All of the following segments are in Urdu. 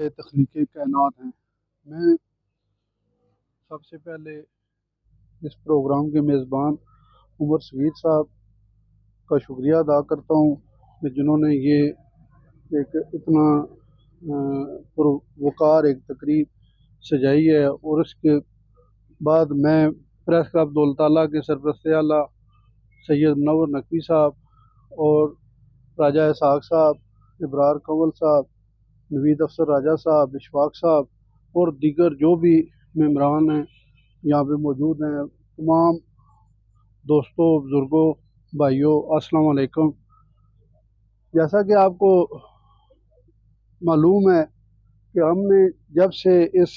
تخلیق کائنات ہیں۔ میں سب سے پہلے اس پروگرام کے میزبان عمر سعید صاحب کا شکریہ ادا کرتا ہوں کہ جنہوں نے یہ ایک اتنا پروقار ایک تقریب سجائی ہے، اور اس کے بعد میں پریس کلب دولت کے سرپرست اعلیٰ سید منور نقوی صاحب اور راجہ اسحاق صاحب، ابرار کنول صاحب، نوید افسر راجہ صاحب، اشفاق صاحب اور دیگر جو بھی ممبران ہیں یہاں پہ موجود ہیں، تمام دوستوں، بزرگوں، بھائیوں، السلام علیکم۔ جیسا کہ آپ کو معلوم ہے کہ ہم نے جب سے اس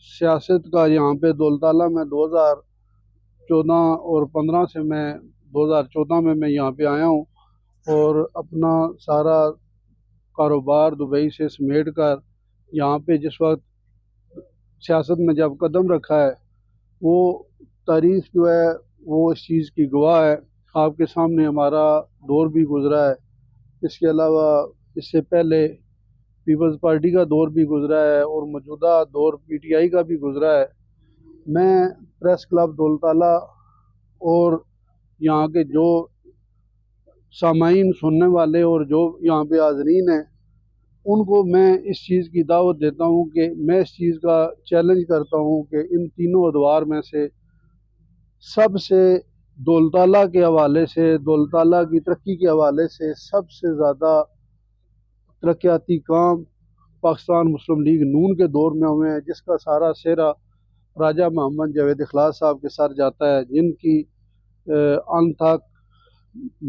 سیاست کا یہاں پہ دولت میں 2014 اور 15 سے میں 2014 میں یہاں پہ آیا ہوں، اور اپنا سارا کاروبار دبئی سے سمیٹ کر یہاں پہ جس وقت سیاست میں جب قدم رکھا ہے، وہ تاریخ جو ہے وہ اس چیز کی گواہ ہے۔ آپ کے سامنے ہمارا دور بھی گزرا ہے، اس کے علاوہ اس سے پہلے پیپلز پارٹی کا دور بھی گزرا ہے، اور موجودہ دور پی ٹی آئی کا بھی گزرا ہے۔ میں پریس کلب دولت اور یہاں کے جو سامعین، سننے والے اور جو یہاں پہ حاضرین ہیں، ان کو میں اس چیز کی دعوت دیتا ہوں کہ میں اس چیز کا چیلنج کرتا ہوں کہ ان تینوں ادوار میں سے سب سے دولت کے حوالے سے، دولت کی ترقی کے حوالے سے سب سے زیادہ ترقیاتی کام پاکستان مسلم لیگ نون کے دور میں ہوئے ہیں، جس کا سارا سہرا راجہ محمد جاوید اخلاص صاحب کے سر جاتا ہے، جن کی انتھک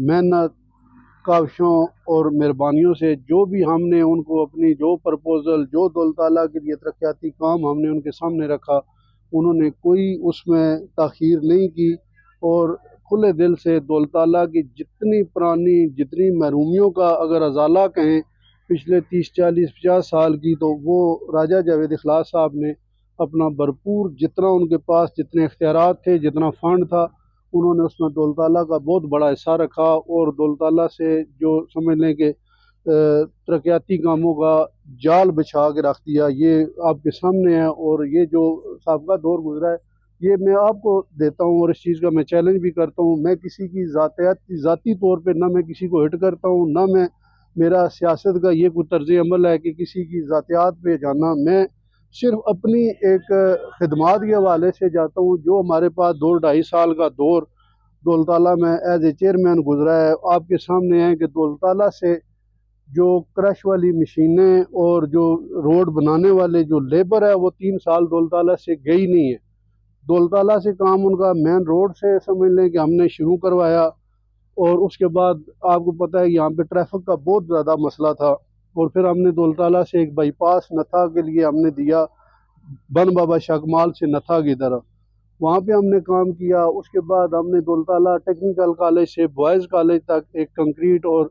محنت، کاوشوں اور مہربانیوں سے جو بھی ہم نے ان کو اپنی جو پرپوزل، جو دولت کے لیے ترقیاتی کام ہم نے ان کے سامنے رکھا، انہوں نے کوئی اس میں تاخیر نہیں کی، اور کھلے دل سے دولت کی جتنی پرانی، جتنی محرومیوں کا اگر ازالہ کہیں پچھلے 30، 40، 50 سال کی، تو وہ راجہ جاوید اخلاص صاحب نے اپنا بھرپور جتنا ان کے پاس جتنے اختیارات تھے، جتنا فنڈ تھا، انہوں نے اس میں دولت کا بہت بڑا حصہ رکھا، اور دولت سے جو سمجھ لیں کہ ترقیاتی کاموں کا جال بچھا کے رکھ دیا، یہ آپ کے سامنے ہے۔ اور یہ جو سابقہ دور گزرا ہے، یہ میں آپ کو دیتا ہوں، اور اس چیز کا میں چیلنج بھی کرتا ہوں۔ میں کسی کی ذاتی طور پہ نہ میں کسی کو ہٹ کرتا ہوں، نہ میرا سیاست کا یہ کوئی طرز عمل ہے کہ کسی کی ذاتیات پہ جانا۔ میں صرف اپنی ایک خدمات کے حوالے سے جاتا ہوں، جو ہمارے پاس 2-2.5 سال کا دور دولت میں ایز اے چیئرمین گزرا ہے۔ آپ کے سامنے ہے کہ دولت سے جو کرش والی مشینیں اور جو روڈ بنانے والے جو لیبر ہے، وہ 3 سال دولت سے گئی نہیں ہے۔ دولت سے کام ان کا مین روڈ سے سمجھ لیں کہ ہم نے شروع کروایا، اور اس کے بعد آپ کو پتہ ہے یہاں پہ ٹریفک کا بہت زیادہ مسئلہ تھا، اور پھر ہم نے دولت سے ایک بائی پاس نتھا کے لیے ہم نے دیا، بن بابا شاکمال سے نتھا کی طرف، وہاں پہ ہم نے کام کیا۔ اس کے بعد ہم نے دولت ٹیکنیکل کالج سے بوائز کالج تک ایک کنکریٹ اور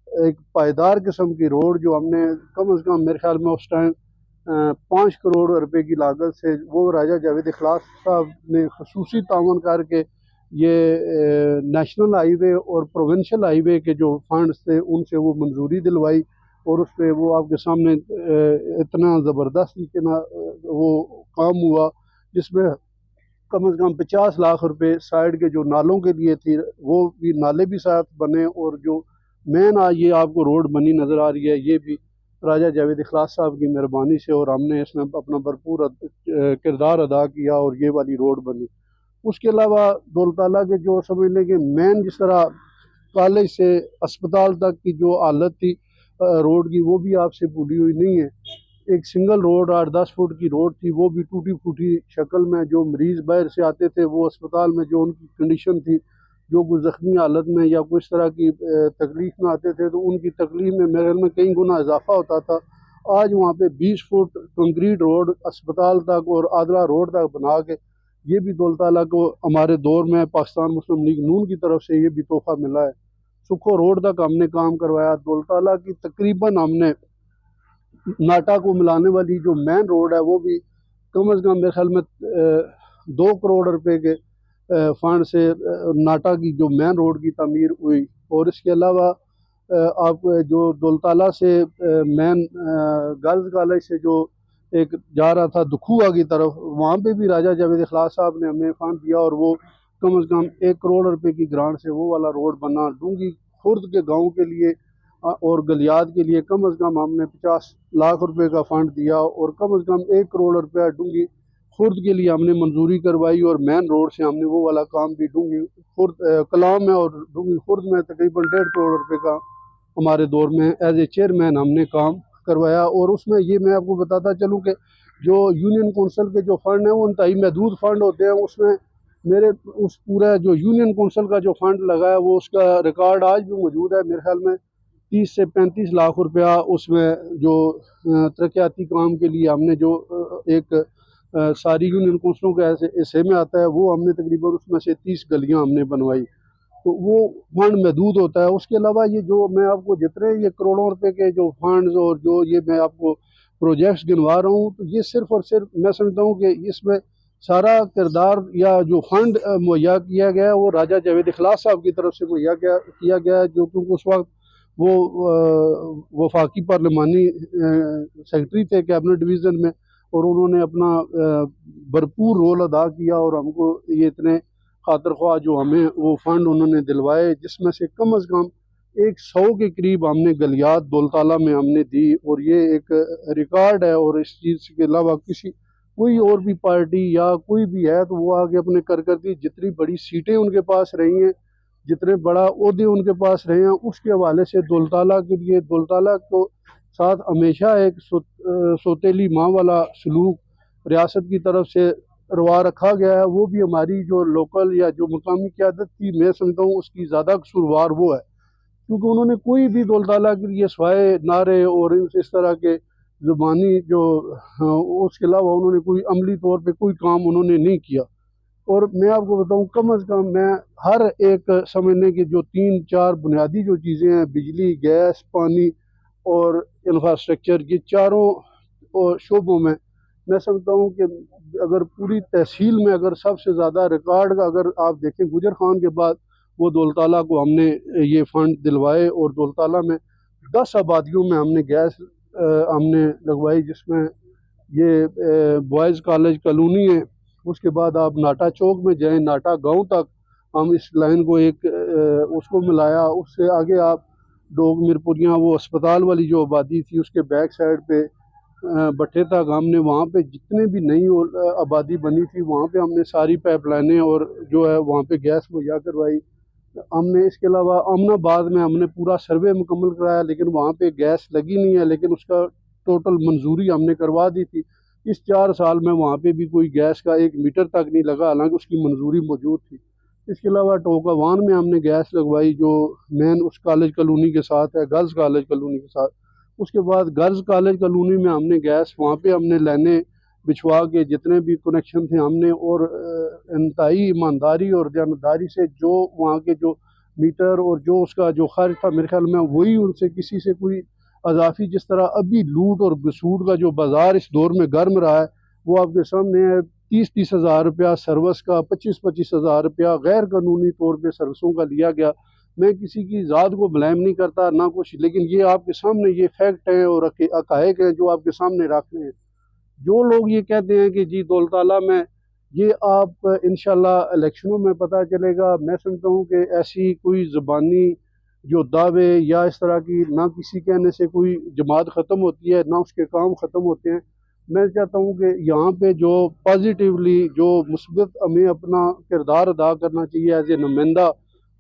ایک پائیدار قسم کی روڈ، جو ہم نے کم از کم میرے خیال میں اس ٹائم 5 کروڑ روپے کی لاگت سے، وہ راجہ جاوید اخلاص صاحب نے خصوصی تعاون کر کے یہ نیشنل ہائی وے اور پروونشل ہائی وے کے جو فنڈز تھے ان سے وہ منظوری دلوائی، اور اس پہ وہ آپ کے سامنے اتنا زبردست وہ کام ہوا، جس میں کم از کم 50 لاکھ روپے سائڈ کے جو نالوں کے لیے تھی، وہ بھی نالے بھی ساتھ بنے، اور جو مین آج یہ آپ کو روڈ بنی نظر آ رہی ہے، یہ بھی راجہ جاوید اخلاص صاحب کی مہربانی سے، اور ہم نے اس میں اپنا بھرپور کردار ادا کیا، اور یہ والی روڈ بنی۔ اس کے علاوہ دولت کے جو سمجھ لیں کہ مین جس طرح کالج سے اسپتال تک کی جو حالت تھی روڈ کی، وہ بھی آپ سے بھولی ہوئی نہیں ہے۔ ایک سنگل روڈ 8-10 فٹ کی روڈ تھی، وہ بھی ٹوٹی پھوٹی شکل میں، جو مریض باہر سے آتے تھے وہ اسپتال میں جو ان کی کنڈیشن تھی، جو کوئی زخمی حالت میں یا کوئی اس طرح کی تکلیف میں آتے تھے، تو ان کی تکلیف میں میرے خیال میں کئی گنا اضافہ ہوتا تھا۔ آج وہاں پہ 20 فٹ کنکریٹ روڈ اسپتال تک اور عادلہ روڈ تک بنا کے، یہ بھی دولت کو ہمارے دور میں پاکستان مسلم لیگ نون کی طرف سے یہ بھی تحفہ ملا ہے۔ سکھو روڈ تک ہم نے کام کروایا۔ دولت کی تقریباً ہم نے ناٹا کو ملانے والی جو مین روڈ ہے، وہ بھی کم از کم میرے خیال میں 2 کروڑ روپے کے فنڈ سے ناٹا کی جو مین روڈ کی تعمیر ہوئی۔ اور اس کے علاوہ آپ جو دولتالہ سے مین گرلز کالج سے جو ایک جا رہا تھا دکھوا کی طرف، وہاں پہ بھی راجہ جاوید اخلاص صاحب نے ہمیں فنڈ دیا، اور وہ کم از کم 1 کروڑ روپے کی گرانٹ سے وہ والا روڈ بنا ڈونگی خرد کے گاؤں کے لیے اور گلیات کے لیے کم از کم ہم نے 50 لاکھ روپے کا فنڈ دیا، اور کم از کم 1 کروڑ روپیہ ڈونگی خرد کے لیے ہم نے منظوری کروائی، اور مین روڈ سے ہم نے وہ والا کام بھی ڈونگی خرد کلام میں اور ڈونگی خرد میں تقریباً 1.5 کروڑ روپے کا ہمارے دور میں ایز اے چیئرمین ہم نے کام کروایا۔ اور اس میں یہ میں آپ کو بتاتا چلوں کہ جو یونین کونسل کے جو فنڈ ہیں وہ انتہائی محدود فنڈ ہوتے ہیں، اس میں میرے اس پورا جو یونین کونسل کا جو فنڈ لگا ہے وہ اس کا ریکارڈ آج بھی موجود ہے، میرے خیال میں 30 سے 35 لاکھ روپیہ اس میں جو ترقیاتی کام کے لیے ہم نے جو ایک ساری یونین کونسلوں کے حصے میں آتا ہے، وہ ہم نے تقریباً اس میں سے 30 گلیاں ہم نے بنوائی، تو وہ فنڈ محدود ہوتا ہے۔ اس کے علاوہ یہ جو میں آپ کو جتنے یہ کروڑوں روپے کے جو فنڈز اور جو یہ میں آپ کو پروجیکٹس گنوا رہا ہوں، تو یہ صرف اور صرف میں سمجھتا ہوں کہ اس میں سارا کردار یا جو فنڈ مہیا کیا گیا ہے وہ راجہ جاوید اخلاص صاحب کی طرف سے مہیا کیا گیا ہے، جو کیونکہ اس وقت وہ وفاقی پارلیمانی سیکرٹری تھے کیبنٹ ڈویژن میں، اور انہوں نے اپنا بھرپور رول ادا کیا، اور ہم کو یہ اتنے خاطر خواہ جو ہمیں وہ فنڈ انہوں نے دلوائے، جس میں سے کم از کم 100 کے قریب ہم نے گلیات دولتالہ میں ہم نے دی، اور یہ ایک ریکارڈ ہے۔ اور اس چیز کے علاوہ کوئی اور بھی پارٹی یا کوئی بھی ہے تو وہ آگے اپنے کارکردگی جتنی بڑی سیٹیں ان کے پاس رہی ہیں، جتنے بڑا عہدے ان کے پاس رہے ہیں، اس کے حوالے سے دولتالہ کے لیے دولتالہ کو ساتھ ہمیشہ ایک سوتیلی ماں والا سلوک ریاست کی طرف سے روا رکھا گیا ہے۔ وہ بھی ہماری جو لوکل یا جو مقامی قیادت تھی، میں سمجھتا ہوں اس کی زیادہ قصوروار وہ ہے، کیونکہ انہوں نے کوئی بھی دولتالہ کے لیے سوائے نعرے اور اس طرح کے زبانی جو اس کے علاوہ انہوں نے کوئی عملی طور پہ کوئی کام انہوں نے نہیں کیا۔ اور میں آپ کو بتاؤں کم از کم میں ہر ایک سمجھنے کی جو 3-4 بنیادی جو چیزیں ہیں، بجلی، گیس، پانی اور انفراسٹرکچر، یہ چاروں شعبوں میں سمجھتا ہوں کہ اگر پوری تحصیل میں اگر سب سے زیادہ ریکارڈ کا اگر آپ دیکھیں گجر خان کے بعد، وہ دولتالہ کو ہم نے یہ فنڈ دلوائے، اور دولتالہ میں 10 آبادیوں میں ہم نے گیس ہم نے لگوائی، جس میں یہ بوائز کالج کالونی ہے، اس کے بعد آپ ناٹا چوک میں جائیں، ناٹا گاؤں تک ہم اس لائن کو ایک اس کو ملایا، اس سے آگے آپ ڈوگ مرپوریاں وہ اسپتال والی جو آبادی تھی اس کے بیک سائڈ پہ بٹھے تک ہم نے وہاں پہ جتنے بھی نئی آبادی بنی تھی وہاں پہ ہم نے ساری پائپ لائنیں اور جو ہے وہاں پہ گیس مہیا کروائی۔ ہم نے اس کے علاوہ امن آباد میں ہم نے پورا سروے مکمل کرایا، لیکن وہاں پہ گیس لگی نہیں ہے، لیکن اس کا ٹوٹل منظوری ہم نے کروا دی تھی۔ اس 4 سال میں وہاں پہ بھی کوئی گیس کا 1 میٹر تک نہیں لگا، حالانکہ اس کی منظوری موجود تھی۔ اس کے علاوہ ٹوکاوان میں ہم نے گیس لگوائی جو مین اس کالج کالونی کے ساتھ ہے، گرلز کالج کالونی کے ساتھ۔ اس کے بعد گرلز کالج کالونی میں ہم نے گیس وہاں پہ ہم نے لائنیں بچھوا کے جتنے بھی کنیکشن تھے ہم نے، اور انتہائی ایمانداری اور دیانتداری سے جو وہاں کے جو میٹر اور جو اس کا جو خرچ تھا، میرے خیال میں وہی ان سے کسی سے کوئی اضافی، جس طرح ابھی لوٹ اور گسوٹ کا جو بازار اس دور میں گرم رہا ہے وہ آپ کے سامنے ہے۔ 30 ہزار روپیہ سروس کا، 25 ہزار روپیہ غیر قانونی طور پہ سروسوں کا لیا گیا۔ میں کسی کی ذات کو بلیم نہیں کرتا نہ کچھ، لیکن یہ آپ کے سامنے یہ فیکٹ ہیں اور حقائق ہیں جو آپ کے سامنے رکھ رہے ہیں۔ جو لوگ یہ کہتے ہیں کہ جی دولتالہ میں یہ آپ انشاءاللہ الیکشنوں میں پتہ چلے گا، میں سمجھتا ہوں کہ ایسی کوئی زبانی جو دعوے یا اس طرح کی نہ کسی کہنے سے کوئی جماعت ختم ہوتی ہے نہ اس کے کام ختم ہوتے ہیں۔ میں چاہتا ہوں کہ یہاں پہ جو پازیٹیولی جو مثبت ہمیں اپنا کردار ادا کرنا چاہیے ایز اے نمائندہ،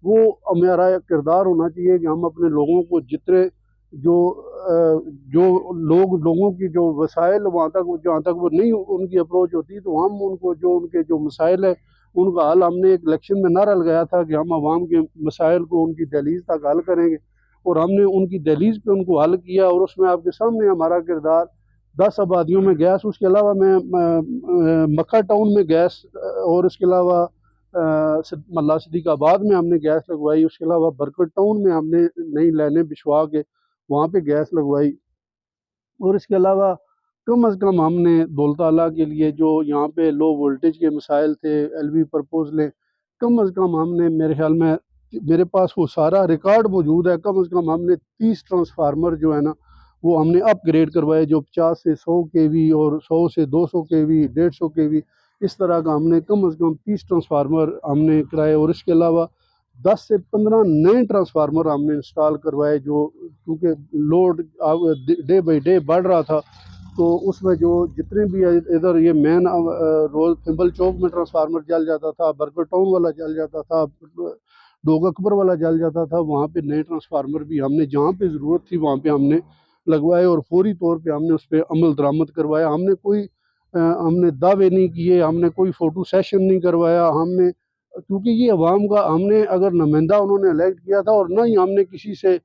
وہ ہمارا کردار ہونا چاہیے کہ ہم اپنے لوگوں کو جتنے جو لوگوں کی جو وسائل وہاں تک جہاں تک وہ نہیں ان کی اپروچ ہوتی، تو ہم ان کو جو ان کے جو مسائل ہیں ان کا حل، ہم نے ایک الیکشن میں نعرہ لگایا تھا کہ ہم عوام کے مسائل کو ان کی دہلیز تک حل کریں گے، اور ہم نے ان کی دہلیز پہ ان کو حل کیا، اور اس میں آپ کے سامنے ہمارا کردار 10 آبادیوں میں گیس، اس کے علاوہ میں مکہ ٹاؤن میں گیس، اور اس کے علاوہ ملا صدیق آباد میں ہم نے گیس لگوائی، اس کے علاوہ برکت ٹاؤن میں ہم نے نئی لائنیں بچھوا کے وہاں پہ گیس لگوائی، اور اس کے علاوہ کم از کم ہم نے دولتالہ کے لیے جو یہاں پہ لو وولٹیج کے مسائل تھے، ایل وی پرپوزلیں، کم از کم ہم نے میرے خیال میں میرے پاس وہ سارا ریکارڈ موجود ہے. کم از کم ہم نے 30 ٹرانسفارمر جو ہے نا وہ ہم نے اپ گریڈ کروائے، جو 50 سے 100 کے وی اور 100 سے 200 کے وی، 150 کے وی، اس طرح کا ہم نے کم از کم 30 ٹرانسفارمر ہم نے کرائے. اور اس کے علاوہ 10 سے 15 نئے ٹرانسفارمر ہم نے انسٹال کروائے، جو کیونکہ لوڈ ڈے بائی ڈے بڑھ رہا تھا. تو اس میں جو جتنے بھی ادھر یہ مین روز تھمبل چوک میں ٹرانسفارمر جل جاتا تھا، برگر ٹاؤن والا جل جاتا تھا، ڈوگ اکبر والا جل جاتا تھا، وہاں پہ نئے ٹرانسفارمر بھی ہم نے جہاں پہ ضرورت تھی وہاں پہ ہم نے لگوائے، اور فوری طور پہ ہم نے اس پہ عمل درآمد کروایا. ہم نے دعوے نہیں کیے، ہم نے کوئی فوٹو سیشن نہیں کروایا. کیونکہ یہ عوام کا ہم نے اگر نمائندہ انہوں نے الیکٹ کیا تھا، اور نہ ہی ہم نے کسی سے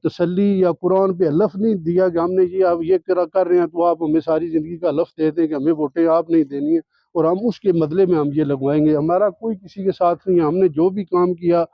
تسلی یا قرآن پہ حلف نہیں دیا کہ ہم نے آپ یہ کر رہے ہیں تو آپ ہمیں ساری زندگی کا حلف دیتے ہیں کہ ہمیں ووٹیں آپ نہیں دینی ہیں اور ہم اس کے بدلے میں ہم یہ لگوائیں گے. ہمارا کوئی کسی کے ساتھ نہیں ہے. ہم نے جو بھی کام کیا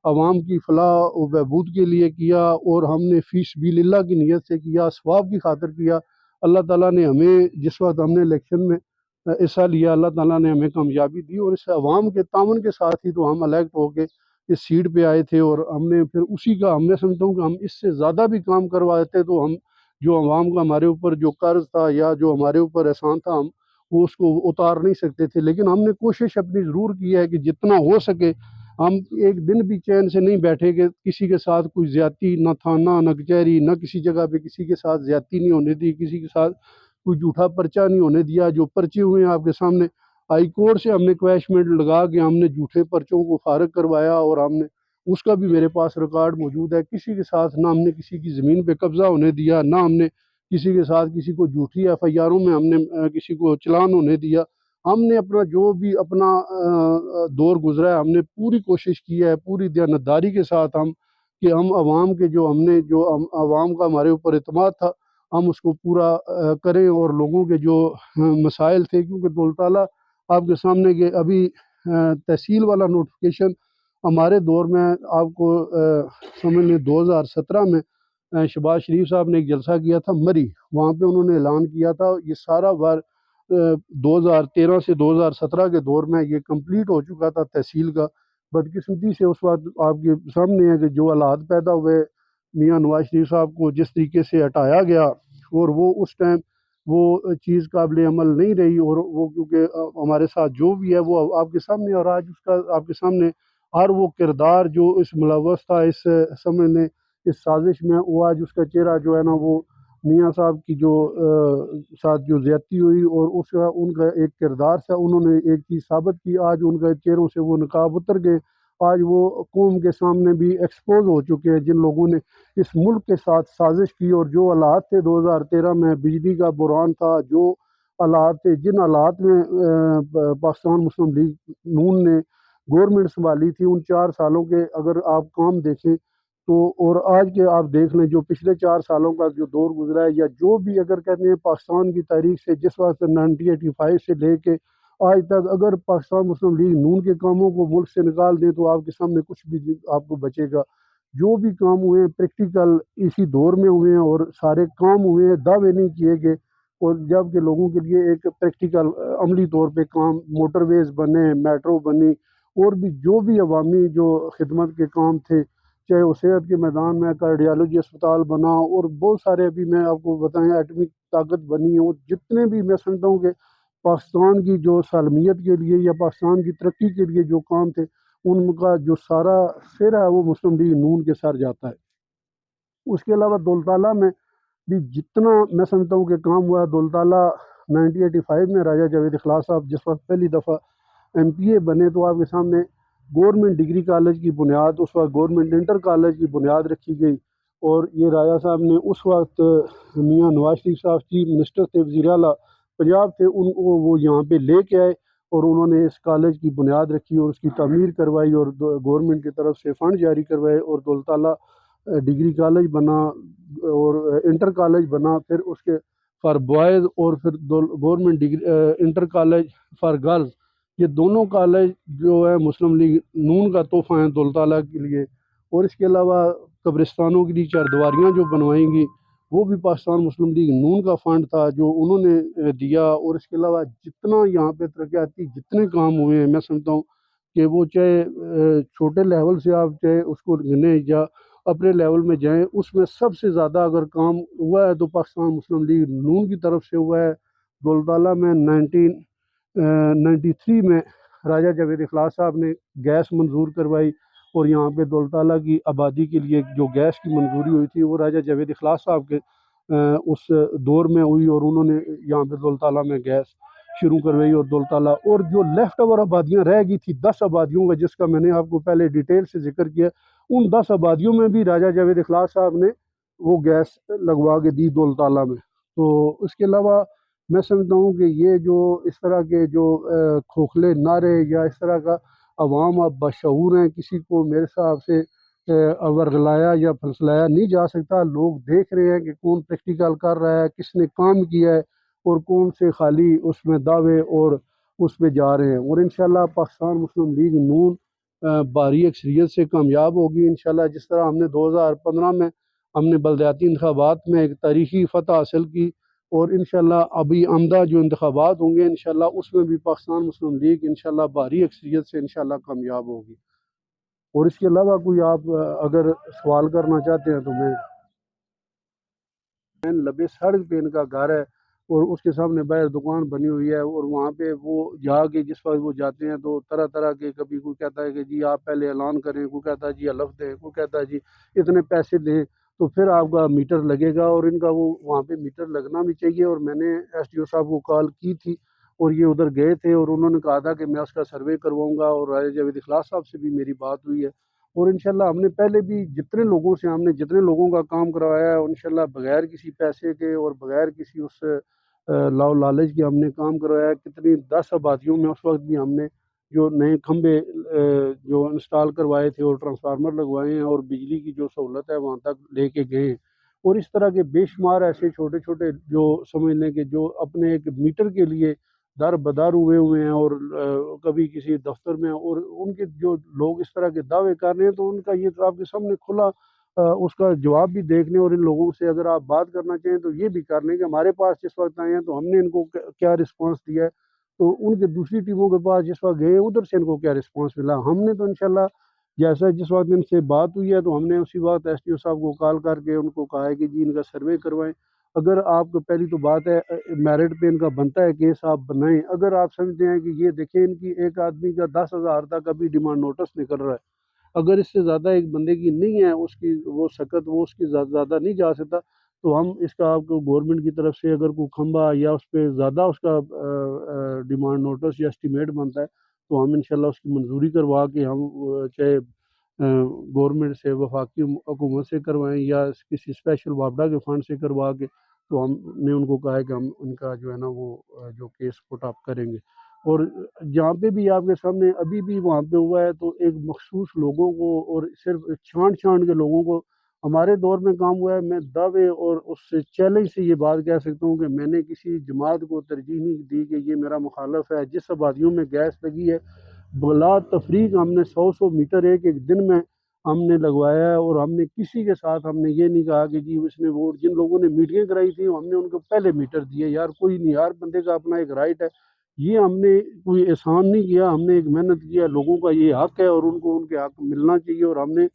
عوام کی فلاح و بہبود کے لیے کیا، اور ہم نے فی سبیل اللہ کی نیت سے کیا، ثواب کی خاطر کیا. اللہ تعالیٰ نے ہمیں جس وقت ہم نے الیکشن میں حصہ لیا، اللہ تعالیٰ نے ہمیں کامیابی دی، اور اس عوام کے تعاون کے ساتھ ہی تو ہم الیکٹ ہو کے اس سیٹ پہ آئے تھے. اور ہم نے پھر اسی کا میں سمجھتا ہوں کہ ہم اس سے زیادہ بھی کام کروا دیتے تو ہم جو عوام کا ہمارے اوپر جو قرض تھا یا جو ہمارے اوپر احسان تھا ہم وہ اس کو اتار نہیں سکتے تھے. لیکن ہم نے کوشش اپنی ضرور کی ہے کہ جتنا ہو سکے ہم ایک دن بھی چین سے نہیں بیٹھے کہ کسی کے ساتھ کوئی زیادتی نہ تھانہ نہ کچہری، نہ کسی جگہ پہ کسی کے ساتھ زیادتی نہیں ہونے دی، کسی کے ساتھ کوئی جھوٹا پرچہ نہیں ہونے دیا. جو پرچے ہوئے ہیں آپ کے سامنے، ہائی کورٹ سے ہم نے کویشمنٹ لگا کے ہم نے جھوٹے پرچوں کو فارغ کروایا، اور ہم نے اس کا بھی میرے پاس ریکارڈ موجود ہے. کسی کے ساتھ نہ ہم نے کسی کی زمین پہ قبضہ ہونے دیا، نہ ہم نے کسی کے ساتھ کسی کو جھوٹی ایف آئی آروں میں ہم نے کسی کو چلان ہونے دیا. ہم نے اپنا جو بھی اپنا دور گزرا ہے ہم نے پوری کوشش کی ہے، پوری دیانتداری کے ساتھ کہ ہم عوام کے جو عوام کا ہمارے اوپر اعتماد تھا ہم اس کو پورا کریں. اور لوگوں کے جو مسائل تھے، کیونکہ دولتالہ آپ کے سامنے کہ ابھی تحصیل والا نوٹیفکیشن ہمارے دور میں آپ کو سمجھ لیں 2017 میں شہباز شریف صاحب نے ایک جلسہ کیا تھا مری، وہاں پہ انہوں نے اعلان کیا تھا. یہ سارا 2013 سے 2017 کے دور میں یہ کمپلیٹ ہو چکا تھا تحصیل کا. بدقسمتی سے اس وقت آپ کے سامنے ہے کہ جو حالات پیدا ہوئے، میاں نواز شریف صاحب کو جس طریقے سے ہٹایا گیا، اور وہ اس ٹائم وہ چیز قابل عمل نہیں رہی، اور وہ کیونکہ ہمارے ساتھ جو بھی ہے وہ آپ کے سامنے، اور آج اس کا آپ کے سامنے ہر وہ کردار جو اس ملوث تھا اس سمجھ لیں اس سازش میں، وہ آج اس کا چہرہ جو ہے نا وہ میاں صاحب کی جو ساتھ جو زیادتی ہوئی اور اس کا ان کا ایک کردار تھا، انہوں نے ایک چیز ثابت کی. آج ان کا چہروں سے وہ نقاب اتر گئے، آج وہ قوم کے سامنے بھی ایکسپوز ہو چکے ہیں جن لوگوں نے اس ملک کے ساتھ سازش کی. اور جو حالات تھے 2013 میں بجلی کا بحران تھا، جو حالات تھے جن حالات میں پاکستان مسلم لیگ نون نے گورنمنٹ سنبھالی تھی، ان 4 سالوں کے اگر آپ کام دیکھیں تو، اور آج کے آپ دیکھ لیں جو پچھلے 4 سالوں کا جو دور گزرا ہے، یا جو بھی اگر کہتے ہیں پاکستان کی تاریخ سے جس وقت 1985 سے لے کے آج تک اگر پاکستان مسلم لیگ نون کے کاموں کو ملک سے نکال دیں تو آپ کے سامنے کچھ بھی آپ کو بچے گا. جو بھی کام ہوئے ہیں پریکٹیکل اسی دور میں ہوئے ہیں، اور سارے کام ہوئے ہیں، دعوے نہیں کیے گئے. اور جب کہ لوگوں کے لیے ایک پریکٹیکل عملی طور پہ کام، موٹر ویز بنے، میٹرو بنی، اور بھی جو بھی عوامی جو خدمت کے کام تھے، چاہے وہ صحت کے میدان میں کارڈیالوجی اسپتال بنا، اور بہت سارے ابھی میں آپ کو بتائیں ایٹمی طاقت بنی ہے. اور جتنے بھی میں سمجھتا ہوں کہ پاکستان کی جو سالمیت کے لیے یا پاکستان کی ترقی کے لیے جو کام تھے، ان کا جو سارا سر ہے وہ مسلم لیگ نون کے سر جاتا ہے. اس کے علاوہ دولتالہ میں بھی جتنا میں سمجھتا ہوں کہ کام ہوا ہے، دولتالہ 1985 میں راجہ جاوید اخلاق صاحب جس وقت پہلی دفعہ ایم پی اے بنے تو آپ کے سامنے گورنمنٹ ڈگری کالج کی بنیاد، اس وقت گورنمنٹ انٹر کالج کی بنیاد رکھی گئی. اور یہ راجہ صاحب نے اس وقت میاں نواز شریف صاحب چیف منسٹر تھے، وزیر اعلیٰ پنجاب تھے، ان کو وہ یہاں پہ لے کے آئے اور انہوں نے اس کالج کی بنیاد رکھی اور اس کی تعمیر کروائی، اور گورنمنٹ کی طرف سے فنڈ جاری کروائے، اور دولتالہ ڈگری کالج بنا اور انٹر کالج بنا. پھر اس کے فار بوائز اور پھر government degree inter college for girls, یہ دونوں کالج جو ہے مسلم لیگ نون کا تحفہ ہیں دولتالہ کے لیے. اور اس کے علاوہ قبرستانوں کے لیے 4 دیواریاں جو بنوائیں گی وہ بھی پاکستان مسلم لیگ نون کا فنڈ تھا جو انہوں نے دیا. اور اس کے علاوہ جتنا یہاں پہ ترقیاتی جتنے کام ہوئے ہیں میں سمجھتا ہوں کہ وہ چاہے چھوٹے لیول سے آپ چاہے اس کو گنیں یا اپنے لیول میں جائیں، اس میں سب سے زیادہ اگر کام ہوا ہے تو پاکستان مسلم لیگ نون کی طرف سے ہوا ہے۔ دولتالہ میں 1993 میں راجہ جاوید اخلاص صاحب نے گیس منظور کروائی، اور یہاں پہ دولتالہ کی آبادی کے لیے جو گیس کی منظوری ہوئی تھی وہ راجہ جاوید اخلاص صاحب کے اس دور میں ہوئی، اور انہوں نے یہاں پہ دولتالہ میں گیس شروع کروائی۔ اور دولتالہ اور جو لیفٹ اوور آبادیاں رہ گئی تھی 10 آبادیوں کا، جس کا میں نے آپ کو پہلے ڈیٹیل سے ذکر کیا، ان 10 آبادیوں میں بھی راجہ جاوید اخلاص صاحب نے وہ گیس لگوا کے دی دولتالہ میں۔ تو اس کے علاوہ میں سمجھتا ہوں کہ یہ جو اس طرح کے جو کھوکھلے نعرے یا اس طرح کا عوام اب بشعور ہیں، کسی کو میرے حساب سے ورگلایا یا پھسلایا نہیں جا سکتا۔ لوگ دیکھ رہے ہیں کہ کون پریکٹیکل کر رہا ہے، کس نے کام کیا ہے، اور کون سے خالی اس میں دعوے اور اس پہ جا رہے ہیں۔ اور انشاءاللہ پاکستان مسلم لیگ نون بھاری اکثریت سے کامیاب ہوگی انشاءاللہ، جس طرح ہم نے 2015 میں ہم نے بلدیاتی انتخابات میں ایک تاریخی فتح حاصل کی، اور انشاءاللہ ابھی آمدہ جو انتخابات ہوں گے انشاءاللہ اس میں بھی پاکستان مسلم لیگ انشاءاللہ بھاری اکثریت سے انشاءاللہ کامیاب ہوگی۔ اور اس کے علاوہ کوئی آپ اگر سوال کرنا چاہتے ہیں تو میں لبے سڑک پہ ان کا گھر ہے، اور اس کے سامنے باہر دکان بنی ہوئی ہے، اور وہاں پہ وہ جا کے جس وقت وہ جاتے ہیں تو طرح طرح کے، کبھی کوئی کہتا ہے کہ جی آپ پہلے اعلان کریں، کوئی کہتا ہے جی حلف دیں، کوئی کہتا ہے جی اتنے پیسے دیں تو پھر آپ کا میٹر لگے گا، اور ان کا وہ وہاں پہ میٹر لگنا بھی چاہیے۔ اور میں نے ایس ڈی او صاحب کو کال کی تھی، اور یہ ادھر گئے تھے، اور انہوں نے کہا تھا کہ میں اس کا سروے کرواؤں گا، اور راجہ جاوید اخلاص صاحب سے بھی میری بات ہوئی ہے۔ اور انشاءاللہ ہم نے پہلے بھی جتنے لوگوں سے ہم نے جتنے لوگوں کا کام کروایا ہے انشاءاللہ بغیر کسی پیسے کے اور بغیر کسی اس لاؤ لالچ کے ہم نے کام کروایا ہے۔ کتنی 10 آبادیوں میں اس وقت بھی ہم نے جو نئے کھمبے جو انسٹال کروائے تھے اور ٹرانسفارمر لگوائے ہیں، اور بجلی کی جو سہولت ہے وہاں تک لے کے گئے ہیں۔ اور اس طرح کے بے شمار ایسے چھوٹے چھوٹے جو سمجھ لیں کہ جو اپنے ایک میٹر کے لیے در بدر ہوئے ہیں، اور کبھی کسی دفتر میں، اور ان کے جو لوگ اس طرح کے دعوے کر رہے ہیں تو ان کا یہ تو آپ کے سامنے کھلا اس کا جواب بھی دیکھ لیں، اور ان لوگوں سے اگر آپ بات کرنا چاہیں تو یہ بھی کر لیں کہ ہمارے پاس جس وقت آئے ہیں تو ہم نے ان کو کیا رسپانس دیا ہے، تو ان کے دوسری ٹیموں کے پاس جس وقت گئے ادھر سے ان کو کیا رسپانس ملا۔ ہم نے تو انشاءاللہ جیسا جس وقت ان سے بات ہوئی ہے تو ہم نے اسی وقت ایس ڈی او صاحب کو کال کر کے ان کو کہا ہے کہ جی ان کا سروے کروائیں۔ اگر آپ کو پہلی تو بات ہے میرٹ پہ ان کا بنتا ہے کیس آپ بنائیں۔ اگر آپ سمجھتے ہیں کہ یہ دیکھیں ان کی ایک آدمی کا 10,000 تک ابھی ڈیمانڈ نوٹس نکل رہا ہے، اگر اس سے زیادہ ایک بندے کی نہیں ہے اس کی وہ سکت، وہ اس کی زیادہ نہیں جا سکتا، تو ہم اس کا آپ کو گورنمنٹ کی طرف سے اگر کوئی کھمبا یا اس پہ زیادہ اس کا ڈیمانڈ نوٹس یا اسٹیمیٹ بنتا ہے تو ہم انشاءاللہ اس کی منظوری کروا کے ہم چاہے گورنمنٹ سے، وفاقی حکومت سے کروائیں یا کسی اسپیشل وابڈا کے فنڈ سے کروا کے، تو ہم نے ان کو کہا ہے کہ ہم ان کا جو ہے نا وہ جو کیس پٹ اپ کریں گے۔ اور جہاں پہ بھی آپ کے سامنے ابھی بھی وہاں پہ ہوا ہے تو ایک مخصوص لوگوں کو اور صرف چھانٹ چھانٹ کے لوگوں کو ہمارے دور میں کام ہوا ہے۔ میں دعوے اور اس سے چیلنج سے یہ بات کہہ سکتا ہوں کہ میں نے کسی جماعت کو ترجیح نہیں دی کہ یہ میرا مخالف ہے۔ جس آبادیوں میں گیس لگی ہے بلا تفریق ہم نے 100 میٹر ایک ایک دن میں ہم نے لگوایا ہے، اور ہم نے کسی کے ساتھ ہم نے یہ نہیں کہا کہ جی اس نے ووٹ، جن لوگوں نے میٹنگیں کرائی تھی ہم نے ان کو پہلے میٹر دیے۔ یار کوئی نہیں، ہر بندے کا اپنا ایک رائٹ ہے، یہ ہم نے کوئی احسان نہیں کیا، ہم نے ایک محنت کیا، لوگوں کا یہ حق ہے اور ان کو ان کے حق ملنا چاہیے۔ اور ہم نے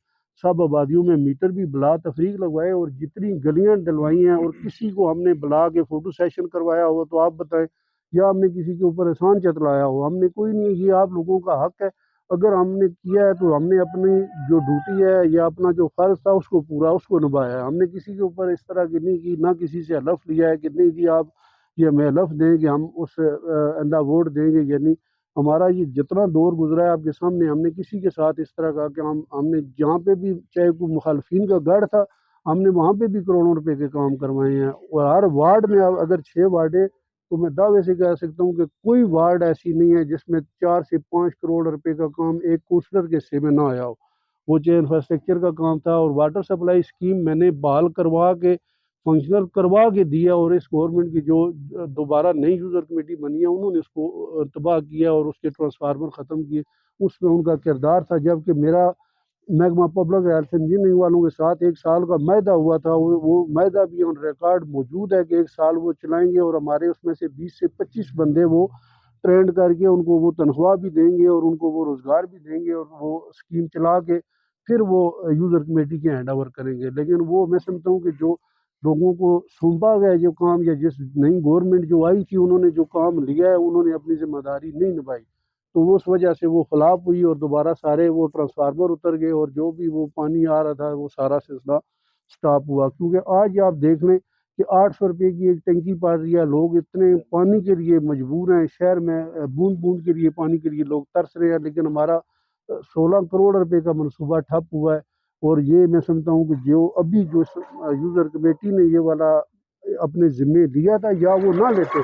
سب آبادیوں میں میٹر بھی بلا تفریق لگوائے، اور جتنی گلیاں ڈلوائی ہیں، اور کسی کو ہم نے بلا کے فوٹو سیشن کروایا ہو تو آپ بتائیں، یا ہم نے کسی کے اوپر احسان چتلایا ہو، ہم نے کوئی نہیں، یہ آپ لوگوں کا حق ہے۔ اگر ہم نے کیا ہے تو ہم نے اپنی جو ڈیوٹی ہے یا اپنا جو فرض تھا اس کو پورا اس کو نبھایا ہے۔ ہم نے کسی کے اوپر اس طرح کی نہیں کی، نہ کسی سے حلف لیا ہے کہ نہیں جی آپ یہ ہمیں حلف دیں کہ ہم اس آئندہ ووٹ دیں گے، یعنی ہمارا یہ جتنا دور گزرا ہے آپ کے سامنے، ہم نے کسی کے ساتھ اس طرح کا کہ ہم نے جہاں پہ بھی چاہے کوئی مخالفین کا گڑھ تھا ہم نے وہاں پہ بھی کروڑوں روپے کے کام کروائے ہیں۔ اور ہر وارڈ میں اگر 6 وارڈیں، تو میں دعوے سے کہہ سکتا ہوں کہ کوئی وارڈ ایسی نہیں ہے جس میں 4 سے 5 کروڑ روپے کا کام ایک کونسلر کے حصے میں نہ آیا ہو۔ وہ چاہے انفراسٹرکچر کا کام تھا، اور واٹر سپلائی اسکیم میں نے بحال کروا کے فنکشنل کروا کے دیا، اور اس گورنمنٹ کی جو دوبارہ نئی یوزر کمیٹی بنی ہے انہوں نے اس کو تباہ کیا اور اس کے ٹرانسفارمر ختم کیے، اس میں ان کا کردار تھا۔ جبکہ میرا محکمہ پبلک ہیلتھ انجینئرنگ والوں کے ساتھ 1 سال کا معاہدہ ہوا تھا، وہ معاہدہ بھی آن ریکارڈ موجود ہے کہ 1 سال وہ چلائیں گے، اور ہمارے اس میں سے 20 سے 25 بندے وہ ٹرینڈ کر کے ان کو وہ تنخواہ بھی دیں گے اور ان کو وہ روزگار بھی دیں گے اور وہ اسکیم چلا کے پھر وہ یوزر کمیٹی کے ہینڈ اوور کریں گے. لیکن وہ میں سمجھتا ہوں کہ جو لوگوں کو سونپا گیا جو کام یا جس نئی گورنمنٹ جو آئی تھی انہوں نے جو کام لیا ہے انہوں نے اپنی ذمہ داری نہیں نبھائی، تو اس وجہ سے وہ فلاپ ہوئی اور دوبارہ سارے وہ ٹرانسفارمر اتر گئے اور جو بھی وہ پانی آ رہا تھا وہ سارا سلسلہ سٹاپ ہوا. کیونکہ آج آپ دیکھ لیں کہ 800 روپے کی ایک ٹنکی پڑ رہی ہے، لوگ اتنے پانی کے لیے مجبور ہیں، شہر میں بوند بوند کے لیے پانی کے لیے لوگ ترس رہے ہیں. لیکن ہمارا 16 کروڑ روپے کا منصوبہ ٹھپ ہوا ہے. اور یہ میں سمجھتا ہوں کہ جو ابھی جو یوزر کمیٹی نے یہ والا اپنے ذمے لیا تھا یا وہ نہ لیتے.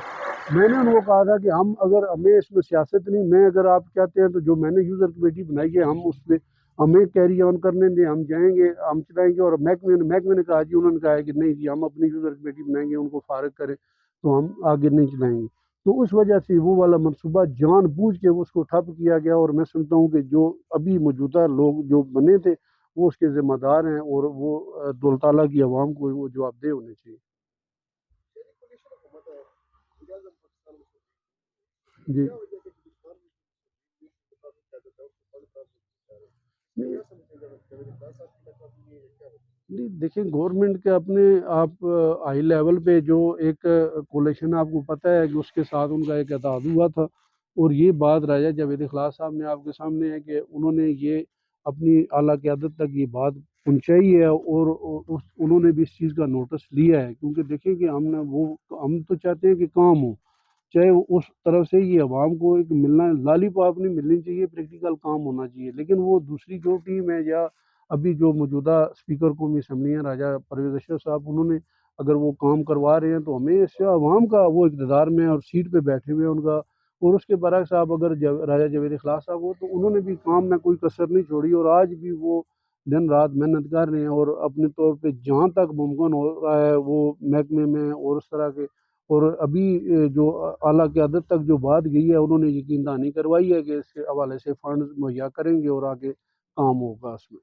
میں نے ان کو کہا تھا کہ اگر ہمیں اس میں سیاست نہیں، میں اگر آپ کہتے ہیں تو جو میں نے یوزر کمیٹی بنائی ہے ہم اس پہ ہمیں کیری آن کرنے دیں، ہم جائیں گے ہم چلائیں گے. اور محکمے نے کہا جی، انہوں نے کہا ہے کہ نہیں جی ہم اپنی یوزر کمیٹی بنائیں گے، ان کو فارغ کریں تو ہم آگے نہیں چلائیں گے. تو اس وجہ سے وہ والا منصوبہ جان بوجھ کے اس کو ٹھپ کیا گیا. اور میں سمجھتا ہوں کہ جو ابھی موجودہ لوگ جو بنے تھے وہ اس کے ذمہ دار ہیں اور وہ دولت تعالیٰ کی عوام کو وہ جواب دہ ہونے چاہیے. جی نہیں دیکھیں، گورنمنٹ کے اپنے آپ ہائی لیول پہ جو ایک کولیشن آپ کو پتہ ہے کہ اس کے ساتھ ان کا ایک اتحاد ہوا تھا. اور یہ بات راجہ جاوید اخلاص صاحب نے آپ کے سامنے ہے کہ انہوں نے یہ اپنی اعلیٰ قیادت تک یہ بات پہنچائی ہے اور انہوں نے بھی اس چیز کا نوٹس لیا ہے. کیونکہ دیکھیں کہ ہم تو چاہتے ہیں کہ کام ہو، چاہے اس طرف سے یہ عوام کو ایک ملنا لالی پاپ نہیں ملنی چاہیے، پریکٹیکل کام ہونا چاہیے. لیکن وہ دوسری جو ٹیم ہے یا ابھی جو موجودہ اسپیکر قومی اسمبلی ہیں راجہ پرویز اشرف صاحب، انہوں نے اگر وہ کام کروا رہے ہیں تو ہمیں اس سے عوام کا وہ اقتدار میں اور سیٹ پہ بیٹھے ہوئے ہیں ان کا. اور اس کے برعکس آپ اگر راجہ جاوید اخلاص صاحب ہو تو انہوں نے بھی کام میں کوئی کسر نہیں چھوڑی اور آج بھی وہ دن رات محنت کر رہے ہیں. اور اپنے طور پہ جہاں تک ممکن ہو رہا ہے وہ محکمے میں اور اس طرح کے، اور ابھی جو اعلیٰ قیادت تک جو بات گئی ہے انہوں نے یقین دہانی کروائی ہے کہ اس کے حوالے سے فنڈز مہیا کریں گے اور آگے کام ہوگا اس میں.